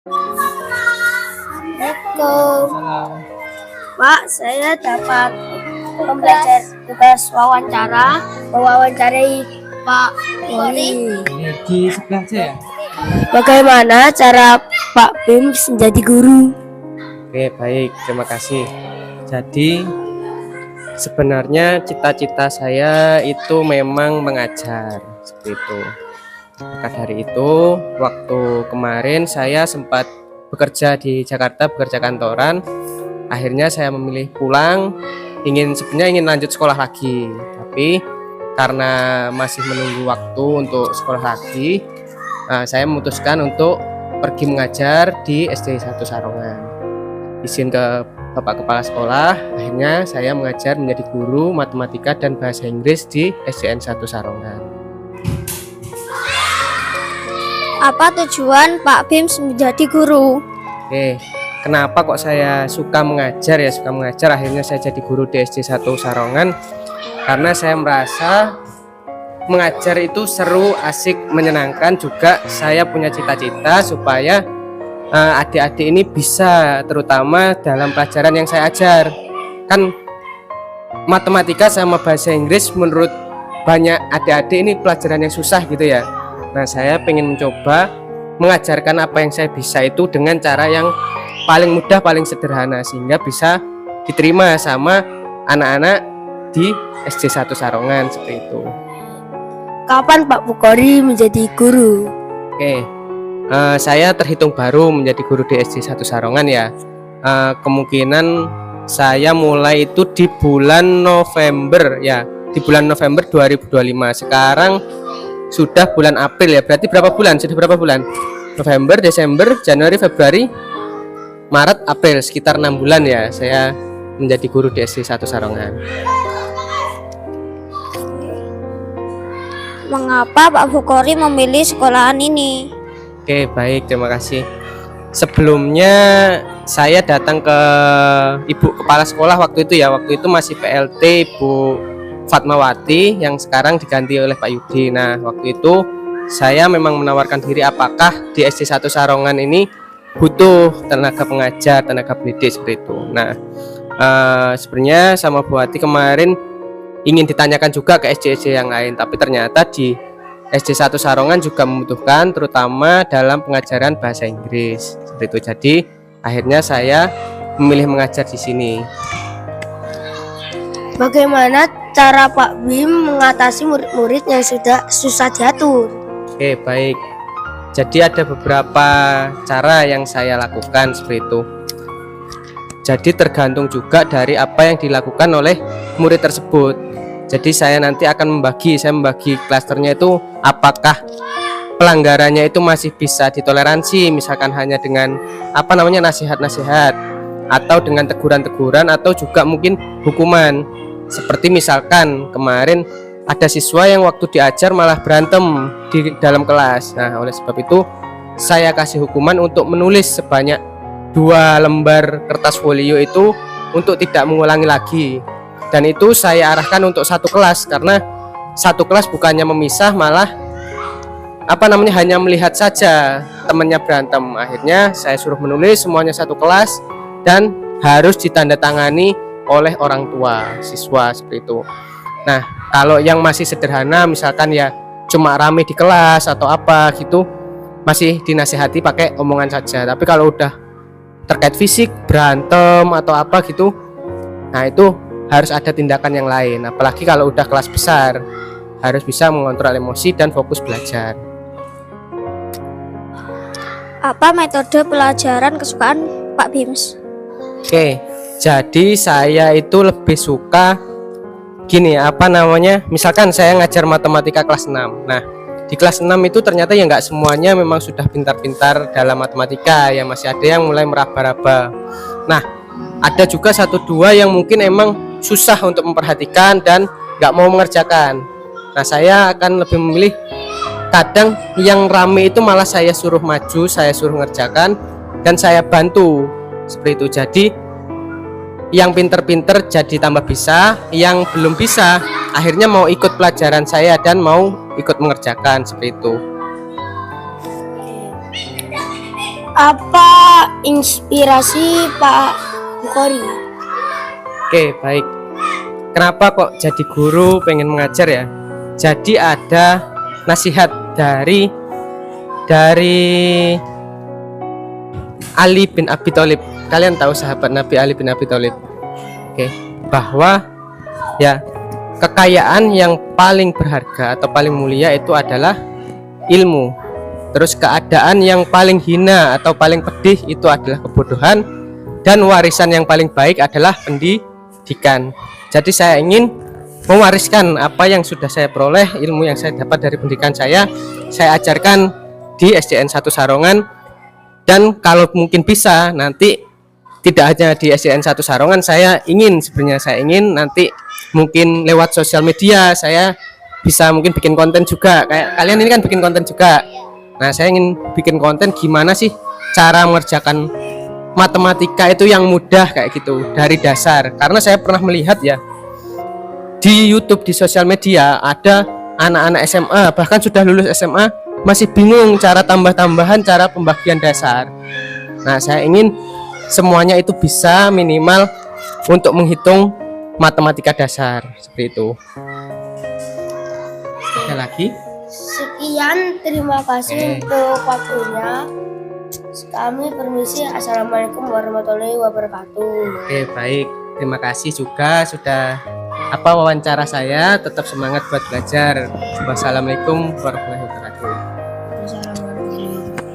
Assalamualaikum. Salam. Pak, saya dapat belajar tugas wawancara, mewawancarai Pak Boli. Ini di sebelah saya ya? Bagaimana cara Pak Bim menjadi guru? Oke, baik. Terima kasih. Jadi, sebenarnya cita-cita saya itu memang mengajar. Seperti itu. Maka dari itu, waktu kemarin saya sempat bekerja di Jakarta, bekerja kantoran. Akhirnya saya memilih pulang, sebenarnya ingin lanjut sekolah lagi. Tapi karena masih menunggu waktu untuk sekolah lagi, saya memutuskan untuk pergi mengajar di SD 1 Sarongan. Izin ke Bapak Kepala Sekolah, akhirnya saya mengajar menjadi guru matematika dan bahasa Inggris di SDN 1 Sarongan. Apa tujuan Pak Bim menjadi guru? Oke, kenapa kok saya suka mengajar ya? Suka mengajar, akhirnya saya jadi guru di SD 1 Sarongan. Karena saya merasa mengajar itu seru, asik, menyenangkan. Juga saya punya cita-cita supaya adik-adik ini bisa, terutama dalam pelajaran yang saya ajar. Kan matematika sama bahasa Inggris menurut banyak adik-adik ini pelajaran yang susah gitu ya. Nah, saya pengen mencoba mengajarkan apa yang saya bisa itu dengan cara yang paling mudah, paling sederhana, sehingga bisa diterima sama anak-anak di SD 1 Sarongan seperti itu. Kapan Pak Bukhari menjadi guru? Oke, saya terhitung baru menjadi guru di SD 1 Sarongan ya. Kemungkinan saya mulai itu di bulan November ya, di bulan November 2025. Sekarang sudah bulan April ya, berarti berapa bulan? Sudah berapa bulan? November, Desember, Januari, Februari, Maret, April, sekitar 6 bulan ya saya menjadi guru di SD 1 Sarongan. Mengapa Pak Bukhari memilih sekolahan ini? Oke, baik, terima kasih. Sebelumnya saya datang ke Ibu Kepala Sekolah waktu itu ya, waktu itu masih PLT Ibu Fatmawati yang sekarang diganti oleh Pak Yudi. Nah, waktu itu saya memang menawarkan diri apakah di SD 1 Sarongan ini butuh tenaga pengajar, tenaga pendidik seperti itu. Nah, sebenarnya sama Bu Wati kemarin ingin ditanyakan juga ke SD-SD yang lain, tapi ternyata di SD 1 Sarongan juga membutuhkan, terutama dalam pengajaran bahasa Inggris seperti itu. Jadi akhirnya saya memilih mengajar di sini. Bagaimana cara Pak Bim mengatasi murid-murid yang sudah susah diatur? Oke, baik. Jadi ada beberapa cara yang saya lakukan seperti itu. Jadi tergantung juga dari apa yang dilakukan oleh murid tersebut. Jadi saya nanti akan membagi klasternya itu apakah pelanggarannya itu masih bisa ditoleransi, misalkan hanya dengan nasihat-nasihat, atau dengan teguran-teguran, atau juga mungkin hukuman. Seperti misalkan kemarin ada siswa yang waktu diajar malah berantem di dalam kelas. Nah, oleh sebab itu saya kasih hukuman untuk menulis sebanyak 2 lembar kertas folio itu untuk tidak mengulangi lagi. Dan itu saya arahkan untuk satu kelas, karena satu kelas bukannya memisah, malah hanya melihat saja temannya berantem. Akhirnya saya suruh menulis semuanya satu kelas dan harus ditandatangani oleh orang tua siswa seperti itu. Nah, kalau yang masih sederhana, misalkan ya cuma rame di kelas atau apa gitu, masih dinasihati pakai omongan saja. Tapi kalau udah terkait fisik, berantem atau apa gitu, nah itu harus ada tindakan yang lain. Apalagi kalau udah kelas besar, harus bisa mengontrol emosi dan fokus belajar. Apa metode pelajaran kesukaan Pak Bims? Oke, jadi saya itu lebih suka gini, misalkan saya ngajar matematika kelas 6. Nah, di kelas 6 itu ternyata ya nggak semuanya memang sudah pintar-pintar dalam matematika, ya masih ada yang mulai meraba-raba. Nah, ada juga 1-2 yang mungkin emang susah untuk memperhatikan dan nggak mau mengerjakan. Nah, saya akan lebih memilih, kadang yang rame itu malah saya suruh maju, saya suruh mengerjakan, dan saya bantu seperti itu. Jadi yang pinter-pinter jadi tambah bisa, yang belum bisa akhirnya mau ikut pelajaran saya dan mau ikut mengerjakan seperti itu. Apa inspirasi Pak Bukhari? Oke, baik. Kenapa kok jadi guru pengen mengajar ya? Jadi ada nasihat dari Ali bin Abi Thalib. Kalian tahu sahabat Nabi Ali bin Abi Thalib? Oke, bahwa ya kekayaan yang paling berharga atau paling mulia itu adalah ilmu. Terus keadaan yang paling hina atau paling pedih itu adalah kebodohan, dan warisan yang paling baik adalah pendidikan. Jadi saya ingin mewariskan apa yang sudah saya peroleh, ilmu yang saya dapat dari pendidikan saya ajarkan di SDN 1 Sarongan. Dan kalau mungkin bisa nanti tidak hanya di SDN 1 Sarongan, saya ingin nanti mungkin lewat sosial media saya bisa mungkin bikin konten juga, kayak kalian ini kan bikin konten juga. Nah, saya ingin bikin konten gimana sih cara mengerjakan matematika itu yang mudah kayak gitu dari dasar. Karena saya pernah melihat ya di YouTube, di sosial media ada anak-anak SMA bahkan sudah lulus SMA masih bingung cara tambah-tambahan, cara pembagian dasar. Nah, saya ingin semuanya itu bisa minimal untuk menghitung matematika dasar seperti itu. Ada lagi? Sekian, terima kasih untuk waktunya. Kami permisi. Assalamualaikum warahmatullahi wabarakatuh. Oke, baik. Terima kasih juga sudah wawancara saya. Tetap semangat buat belajar. Wassalamualaikum warahmatullahi wabarakatuh.